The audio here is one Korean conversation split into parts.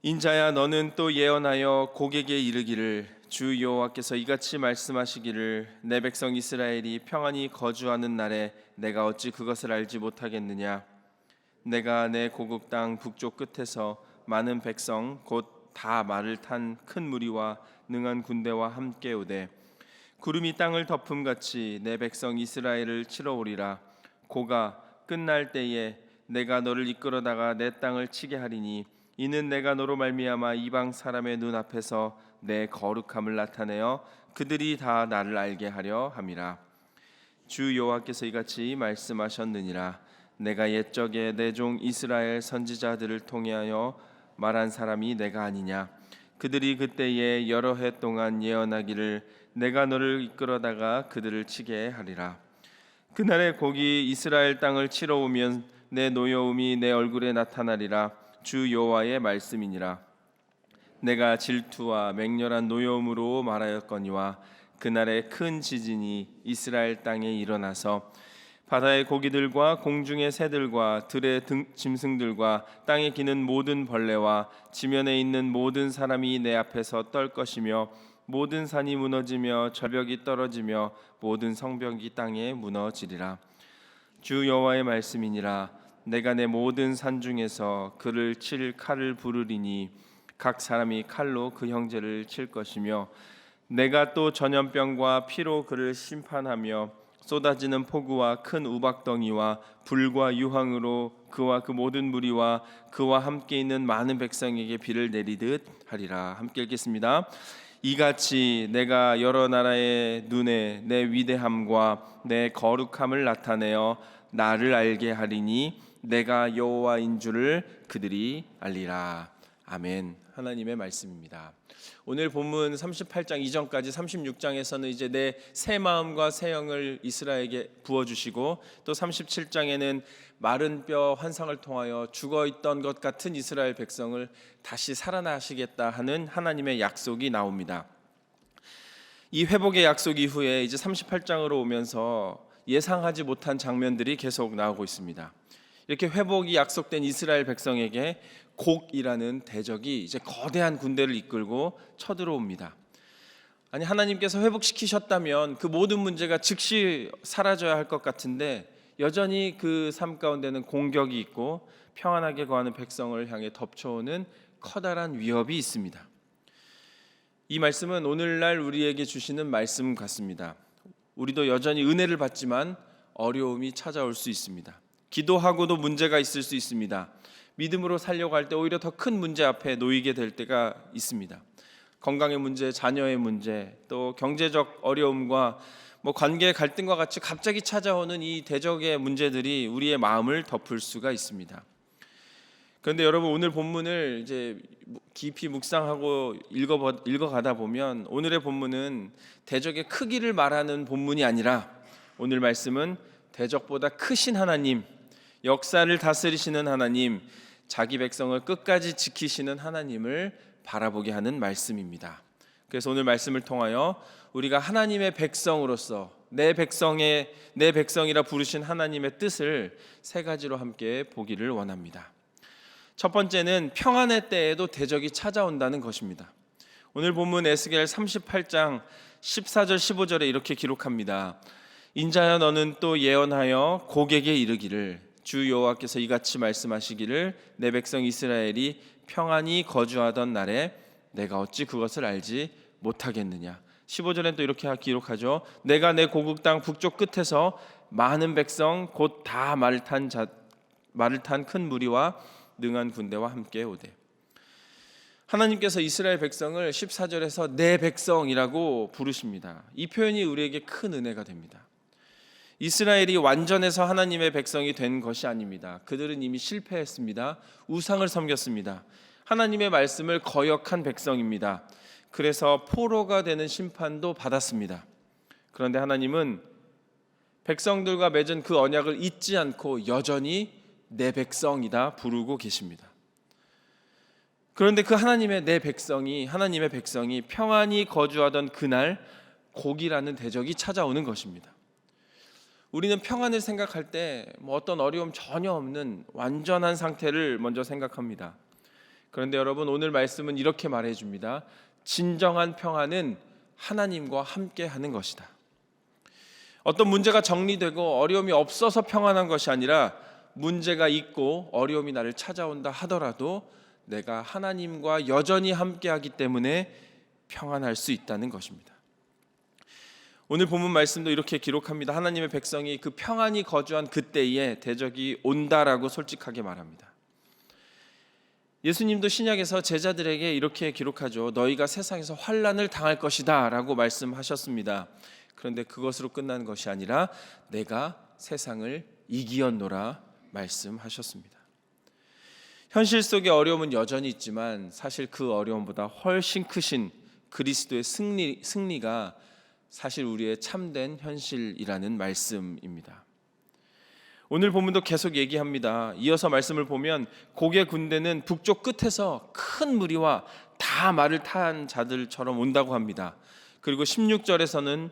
인자야, 너는 또 예언하여 고객에 이르기를, 주 여호와께서 이같이 말씀하시기를, 내 백성 이스라엘이 평안히 거주하는 날에 내가 어찌 그것을 알지 못하겠느냐. 내가 내 고국 땅 북쪽 끝에서 많은 백성 곧 다 말을 탄 큰 무리와 능한 군대와 함께 오되, 구름이 땅을 덮음같이 내 백성 이스라엘을 치러 오리라. 고가 끝날 때에 내가 너를 이끌어다가 내 땅을 치게 하리니, 이는 내가 너로 말미암아 이방 사람의 눈앞에서 내 거룩함을 나타내어 그들이 다 나를 알게 하려 함이라. 주 여호와께서 이같이 말씀하셨느니라. 내가 옛적에 내 종 이스라엘 선지자들을 통하여 말한 사람이 내가 아니냐. 그들이 그때에 여러 해 동안 예언하기를, 내가 너를 이끌어다가 그들을 치게 하리라. 그날에 곡이 이스라엘 땅을 치러 오면 내 노여움이 내 얼굴에 나타나리라. 주 여호와의 말씀이니라. 내가 질투와 맹렬한 노여움으로 말하였거니와, 그날에 큰 지진이 이스라엘 땅에 일어나서 바다의 고기들과 공중의 새들과 들의 짐승들과 땅에 기는 모든 벌레와 지면에 있는 모든 사람이 내 앞에서 떨 것이며, 모든 산이 무너지며 절벽이 떨어지며 모든 성벽이 땅에 무너지리라. 주 여호와의 말씀이니라. 내가 내 모든 산 중에서 그를 칠 칼을 부르리니, 각 사람이 칼로 그 형제를 칠 것이며, 내가 또 전염병과 피로 그를 심판하며, 쏟아지는 폭우와 큰 우박덩이와 불과 유황으로 그와 그 모든 무리와 그와 함께 있는 많은 백성에게 비를 내리듯 하리라. 함께 읽겠습니다. 이같이 내가 여러 나라의 눈에 내 위대함과 내 거룩함을 나타내어 나를 알게 하리니, 내가 여호와인 줄을 그들이 알리라. 아멘. 하나님의 말씀입니다. 오늘 본문 38장 이전까지 36장에서는 이제 내 새 마음과 새 영을 이스라엘에게 부어주시고, 또 37장에는 마른 뼈 환상을 통하여 죽어있던 것 같은 이스라엘 백성을 다시 살아나시겠다 하는 하나님의 약속이 나옵니다. 이 회복의 약속 이후에 이제 38장으로 오면서 예상하지 못한 장면들이 계속 나오고 있습니다. 이렇게 회복이 약속된 이스라엘 백성에게 곡이라는 대적이 이제 거대한 군대를 이끌고 쳐들어옵니다. 아니, 하나님께서 회복시키셨다면 그 모든 문제가 즉시 사라져야 할 것 같은데, 여전히 그 삶 가운데는 공격이 있고 평안하게 거하는 백성을 향해 덮쳐오는 커다란 위협이 있습니다. 이 말씀은 오늘날 우리에게 주시는 말씀 같습니다. 우리도 여전히 은혜를 받지만 어려움이 찾아올 수 있습니다. 기도하고도 문제가 있을 수 있습니다. 믿음으로 살려고 할 때 오히려 더 큰 문제 앞에 놓이게 될 때가 있습니다. 건강의 문제, 자녀의 문제, 또 경제적 어려움과 관계 갈등과 같이 갑자기 찾아오는 이 대적의 문제들이 우리의 마음을 덮을 수가 있습니다. 그런데 여러분, 오늘 본문을 이제 깊이 묵상하고 읽어가다 보면 오늘의 본문은 대적의 크기를 말하는 본문이 아니라, 오늘 말씀은 대적보다 크신 하나님, 역사를 다스리시는 하나님, 자기 백성을 끝까지 지키시는 하나님을 바라보게 하는 말씀입니다. 그래서 오늘 말씀을 통하여 우리가 하나님의 백성으로서 내 백성이라 부르신 하나님의 뜻을 세 가지로 함께 보기를 원합니다. 첫 번째는 평안의 때에도 대적이 찾아온다는 것입니다. 오늘 본문 에스겔 38장 14절 15절에 이렇게 기록합니다. 인자야, 너는 또 예언하여 고객에 이르기를, 주 여호와께서 이같이 말씀하시기를, 내 백성 이스라엘이 평안히 거주하던 날에 내가 어찌 그것을 알지 못하겠느냐. 15절엔 또 이렇게 기록하죠. 내가 내 고국 땅 북쪽 끝에서 많은 백성 곧 다 말을 탄 큰 무리와 능한 군대와 함께 오되. 하나님께서 이스라엘 백성을 14절에서 내 백성이라고 부르십니다. 이 표현이 우리에게 큰 은혜가 됩니다. 이스라엘이 완전해서 하나님의 백성이 된 것이 아닙니다. 그들은 이미 실패했습니다. 우상을 섬겼습니다. 하나님의 말씀을 거역한 백성입니다. 그래서 포로가 되는 심판도 받았습니다. 그런데 하나님은 백성들과 맺은 그 언약을 잊지 않고 여전히 내 백성이다 부르고 계십니다. 그런데 그 하나님의 백성이 평안히 거주하던 그날 곡이라는 대적이 찾아오는 것입니다. 우리는 평안을 생각할 때 어떤 어려움 전혀 없는 완전한 상태를 먼저 생각합니다. 그런데 여러분, 오늘 말씀은 이렇게 말해줍니다. 진정한 평안은 하나님과 함께 하는 것이다. 어떤 문제가 정리되고 어려움이 없어서 평안한 것이 아니라 문제가 있고 어려움이 나를 찾아온다 하더라도 내가 하나님과 여전히 함께하기 때문에 평안할 수 있다는 것입니다. 오늘 본문 말씀도 이렇게 기록합니다. 하나님의 백성이 그 평안이 거주한 그때에 대적이 온다라고 솔직하게 말합니다. 예수님도 신약에서 제자들에게 이렇게 기록하죠. 너희가 세상에서 환난을 당할 것이다 라고 말씀하셨습니다. 그런데 그것으로 끝난 것이 아니라 내가 세상을 이기었노라 말씀하셨습니다. 현실 속의 어려움은 여전히 있지만 사실 그 어려움보다 훨씬 크신 그리스도의 승리가 사실 우리의 참된 현실이라는 말씀입니다. 오늘 본문도 계속 얘기합니다. 이어서 말씀을 보면 고개 군대는 북쪽 끝에서 큰 무리와 다 말을 탄 자들처럼 온다고 합니다. 그리고 16절에서는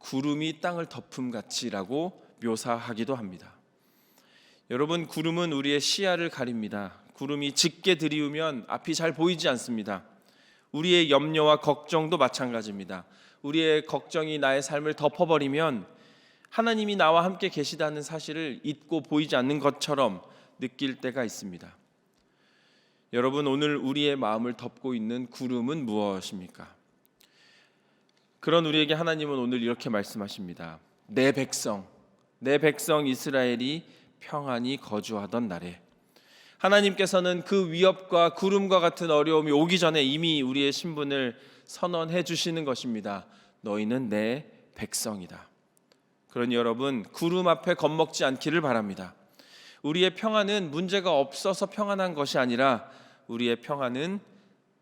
구름이 땅을 덮음같이라고 묘사하기도 합니다. 여러분, 구름은 우리의 시야를 가립니다. 구름이 짙게 들이우면 앞이 잘 보이지 않습니다. 우리의 염려와 걱정도 마찬가지입니다. 우리의 걱정이 나의 삶을 덮어버리면 하나님이 나와 함께 계시다는 사실을 잊고 보이지 않는 것처럼 느낄 때가 있습니다. 여러분, 오늘 우리의 마음을 덮고 있는 구름은 무엇입니까? 그런 우리에게 하나님은 오늘 이렇게 말씀하십니다. 내 백성 이스라엘이 평안히 거주하던 날에, 하나님께서는 그 위협과 구름과 같은 어려움이 오기 전에 이미 우리의 신분을 선언해 주시는 것입니다. 너희는 내 백성이다. 그러니 여러분, 구름 앞에 겁먹지 않기를 바랍니다. 우리의 평안은 문제가 없어서 평안한 것이 아니라 우리의 평안은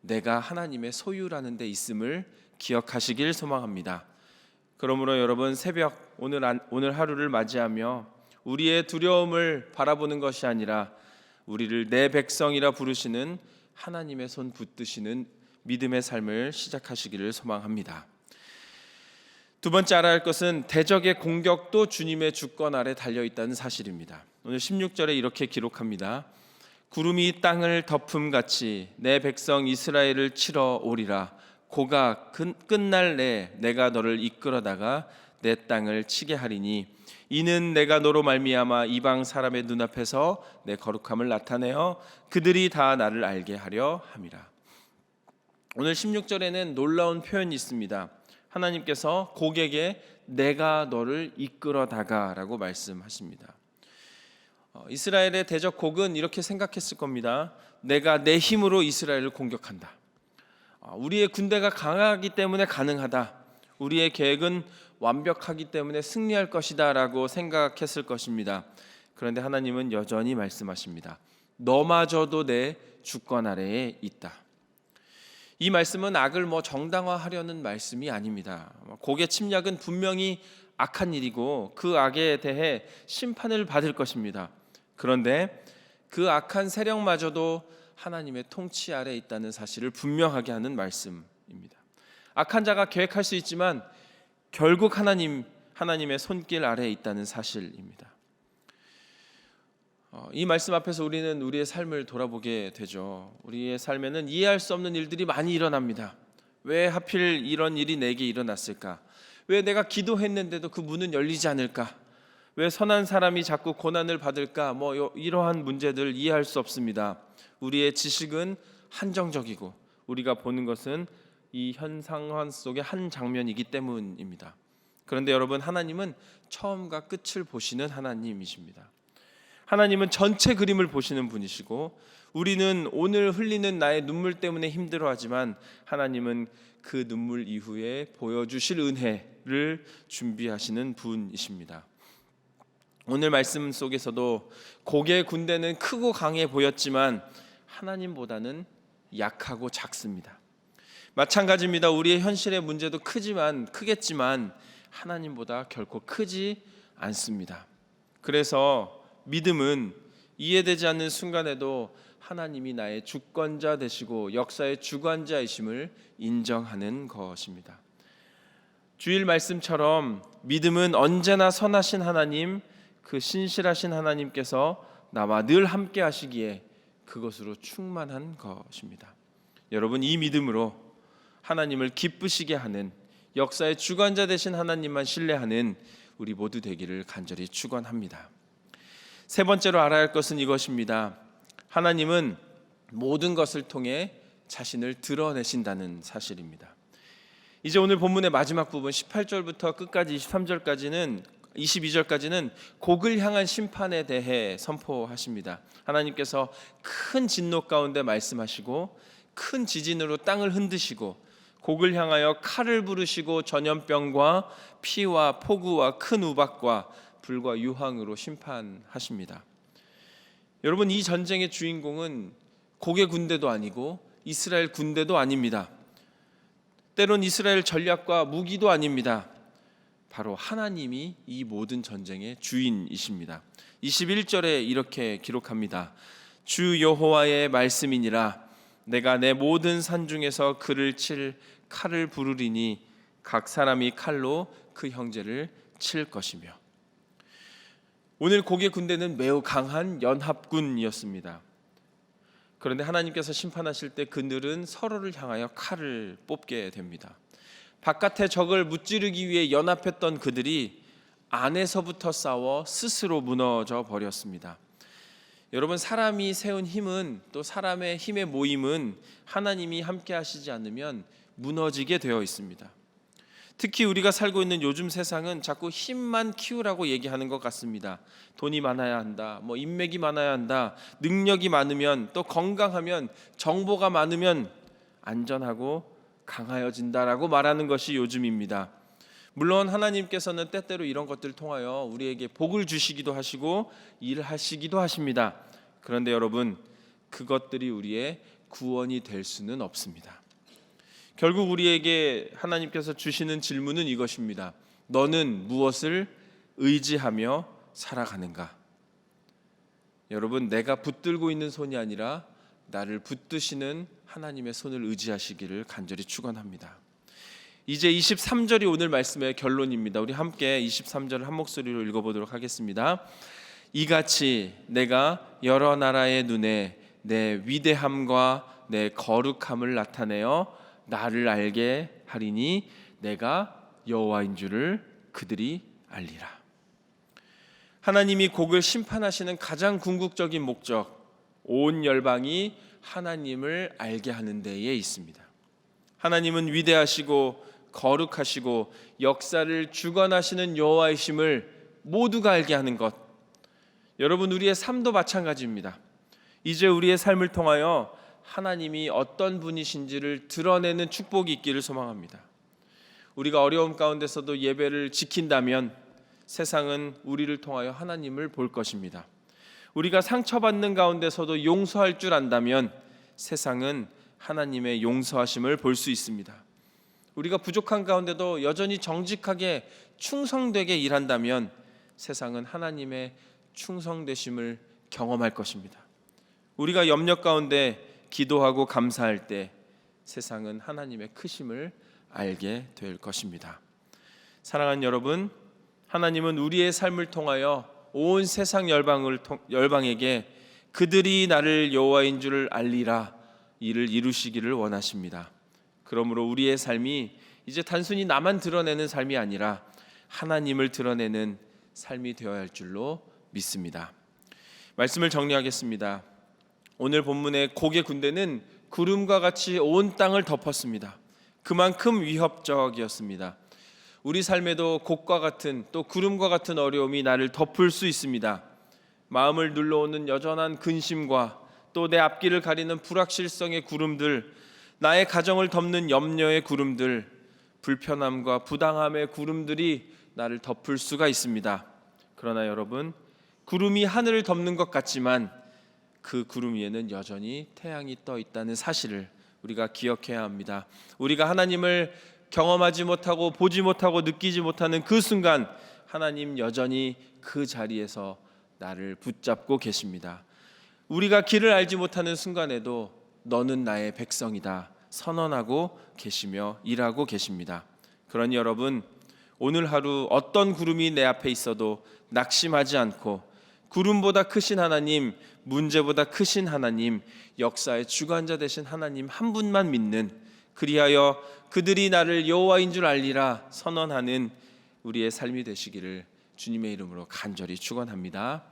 내가 하나님의 소유라는 데 있음을 기억하시길 소망합니다. 그러므로 여러분, 새벽 오늘 하루를 맞이하며 우리의 두려움을 바라보는 것이 아니라 우리를 내 백성이라 부르시는 하나님의 손 붙드시는 믿음의 삶을 시작하시기를 소망합니다. 두 번째 알아야 할 것은 대적의 공격도 주님의 주권 아래 달려있다는 사실입니다. 오늘 16절에 이렇게 기록합니다. 구름이 땅을 덮음같이 내 백성 이스라엘을 치러 오리라. 고가 끝날 내 내가 너를 이끌어다가 내 땅을 치게 하리니 이는 내가 너로 말미암아 이방 사람의 눈앞에서 내 거룩함을 나타내어 그들이 다 나를 알게 하려 함이라. 오늘 16절에는 놀라운 표현이 있습니다. 하나님께서 고객에게 내가 너를 이끌어다가 라고 말씀하십니다. 이스라엘의 대적 곡은 이렇게 생각했을 겁니다. 내가 내 힘으로 이스라엘을 공격한다. 우리의 군대가 강하기 때문에 가능하다. 우리의 계획은 완벽하기 때문에 승리할 것이다 라고 생각했을 것입니다. 그런데 하나님은 여전히 말씀하십니다. 너마저도 내 주권 아래에 있다. 이 말씀은 악을 정당화하려는 말씀이 아닙니다. 곡의 침략은 분명히 악한 일이고 그 악에 대해 심판을 받을 것입니다. 그런데 그 악한 세력마저도 하나님의 통치 아래에 있다는 사실을 분명하게 하는 말씀입니다. 악한 자가 계획할 수 있지만 결국 하나님의 손길 아래에 있다는 사실입니다. 이 말씀 앞에서 우리는 우리의 삶을 돌아보게 되죠. 우리의 삶에는 이해할 수 없는 일들이 많이 일어납니다. 왜 하필 이런 일이 내게 일어났을까? 왜 내가 기도했는데도 그 문은 열리지 않을까? 왜 선한 사람이 자꾸 고난을 받을까? 이러한 문제들 이해할 수 없습니다. 우리의 지식은 한정적이고 우리가 보는 것은 이 현 상황 속의 한 장면이기 때문입니다. 그런데 여러분, 하나님은 처음과 끝을 보시는 하나님이십니다. 하나님은 전체 그림을 보시는 분이시고 우리는 오늘 흘리는 나의 눈물 때문에 힘들어하지만 하나님은 그 눈물 이후에 보여주실 은혜를 준비하시는 분이십니다. 오늘 말씀 속에서도 곡의 군대는 크고 강해 보였지만 하나님보다는 약하고 작습니다. 마찬가지입니다. 우리의 현실의 문제도 크겠지만 하나님보다 결코 크지 않습니다. 그래서 믿음은 이해되지 않는 순간에도 하나님이 나의 주권자 되시고 역사의 주관자이심을 인정하는 것입니다. 주일 말씀처럼 믿음은 언제나 선하신 하나님, 그 신실하신 하나님께서 나와 늘 함께 하시기에 그것으로 충만한 것입니다. 여러분, 이 믿음으로 하나님을 기쁘시게 하는, 역사의 주관자 되신 하나님만 신뢰하는 우리 모두 되기를 간절히 축원합니다. 세 번째로 알아야 할 것은 이것입니다. 하나님은 모든 것을 통해 자신을 드러내신다는 사실입니다. 이제 오늘 본문의 마지막 부분 18절부터 끝까지 22절까지는 곡을 향한 심판에 대해 선포하십니다. 하나님께서 큰 진노 가운데 말씀하시고 큰 지진으로 땅을 흔드시고 곡을 향하여 칼을 부르시고 전염병과 피와 폭우와 큰 우박과 불과 유황으로 심판하십니다. 여러분, 이 전쟁의 주인공은 곡의 군대도 아니고 이스라엘 군대도 아닙니다. 때론 이스라엘 전략과 무기도 아닙니다. 바로 하나님이 이 모든 전쟁의 주인이십니다. 21절에 이렇게 기록합니다. 주 여호와의 말씀이니라. 내가 내 모든 산 중에서 그를 칠 칼을 부르리니 각 사람이 칼로 그 형제를 칠 것이며. 오늘 곡의 군대는 매우 강한 연합군이었습니다. 그런데 하나님께서 심판하실 때 그들은 서로를 향하여 칼을 뽑게 됩니다. 바깥의 적을 무찌르기 위해 연합했던 그들이 안에서부터 싸워 스스로 무너져 버렸습니다. 여러분, 사람이 세운 힘은, 또 사람의 힘의 모임은 하나님이 함께 하시지 않으면 무너지게 되어 있습니다. 특히 우리가 살고 있는 요즘 세상은 자꾸 힘만 키우라고 얘기하는 것 같습니다. 돈이 많아야 한다, 인맥이 많아야 한다, 능력이 많으면, 또 건강하면, 정보가 많으면 안전하고 강하여진다라고 말하는 것이 요즘입니다. 물론 하나님께서는 때때로 이런 것들을 통하여 우리에게 복을 주시기도 하시고 일하시기도 하십니다. 그런데 여러분, 그것들이 우리의 구원이 될 수는 없습니다. 결국 우리에게 하나님께서 주시는 질문은 이것입니다. 너는 무엇을 의지하며 살아가는가? 여러분, 내가 붙들고 있는 손이 아니라 나를 붙드시는 하나님의 손을 의지하시기를 간절히 축원합니다. 이제 23절이 오늘 말씀의 결론입니다. 우리 함께 23절을 한 목소리로 읽어보도록 하겠습니다. 이같이 내가 여러 나라의 눈에 내 위대함과 내 거룩함을 나타내어 나를 알게 하리니 내가 여호와인 줄을 그들이 알리라. 하나님이 곡을 심판하시는 가장 궁극적인 목적, 온 열방이 하나님을 알게 하는 데에 있습니다. 하나님은 위대하시고 거룩하시고 역사를 주관하시는 여호와이심을 모두가 알게 하는 것. 여러분, 우리의 삶도 마찬가지입니다. 이제 우리의 삶을 통하여 하나님이 어떤 분이신지를 드러내는 축복이 있기를 소망합니다. 우리가 어려움 가운데서도 예배를 지킨다면 세상은 우리를 통하여 하나님을 볼 것입니다. 우리가 상처받는 가운데서도 용서할 줄 안다면 세상은 하나님의 용서하심을 볼 수 있습니다. 우리가 부족한 가운데도 여전히 정직하게 충성되게 일한다면 세상은 하나님의 충성되심을 경험할 것입니다. 우리가 염려 가운데 기도하고 감사할 때 세상은 하나님의 크심을 알게 될 것입니다. 사랑하는 여러분, 하나님은 우리의 삶을 통하여 온 세상 열방에게 그들이 나를 여호와인 줄을 알리라 이를 이루시기를 원하십니다. 그러므로 우리의 삶이 이제 단순히 나만 드러내는 삶이 아니라 하나님을 드러내는 삶이 되어야 할 줄로 믿습니다. 말씀을 정리하겠습니다. 오늘 본문의 곡의 군대는 구름과 같이 온 땅을 덮었습니다. 그만큼 위협적이었습니다. 우리 삶에도 곡과 같은, 또 구름과 같은 어려움이 나를 덮을 수 있습니다. 마음을 눌러오는 여전한 근심과 또 내 앞길을 가리는 불확실성의 구름들, 나의 가정을 덮는 염려의 구름들, 불편함과 부당함의 구름들이 나를 덮을 수가 있습니다. 그러나 여러분, 구름이 하늘을 덮는 것 같지만 그 구름 위에는 여전히 태양이 떠 있다는 사실을 우리가 기억해야 합니다. 우리가 하나님을 경험하지 못하고 보지 못하고 느끼지 못하는 그 순간 하나님 여전히 그 자리에서 나를 붙잡고 계십니다. 우리가 길을 알지 못하는 순간에도 너는 나의 백성이다 선언하고 계시며 일하고 계십니다. 그러니 여러분, 오늘 하루 어떤 구름이 내 앞에 있어도 낙심하지 않고 구름보다 크신 하나님, 문제보다 크신 하나님, 역사의 주관자 되신 하나님 한 분만 믿는, 그리하여 그들이 나를 여호와인 줄 알리라 선언하는 우리의 삶이 되시기를 주님의 이름으로 간절히 축원합니다.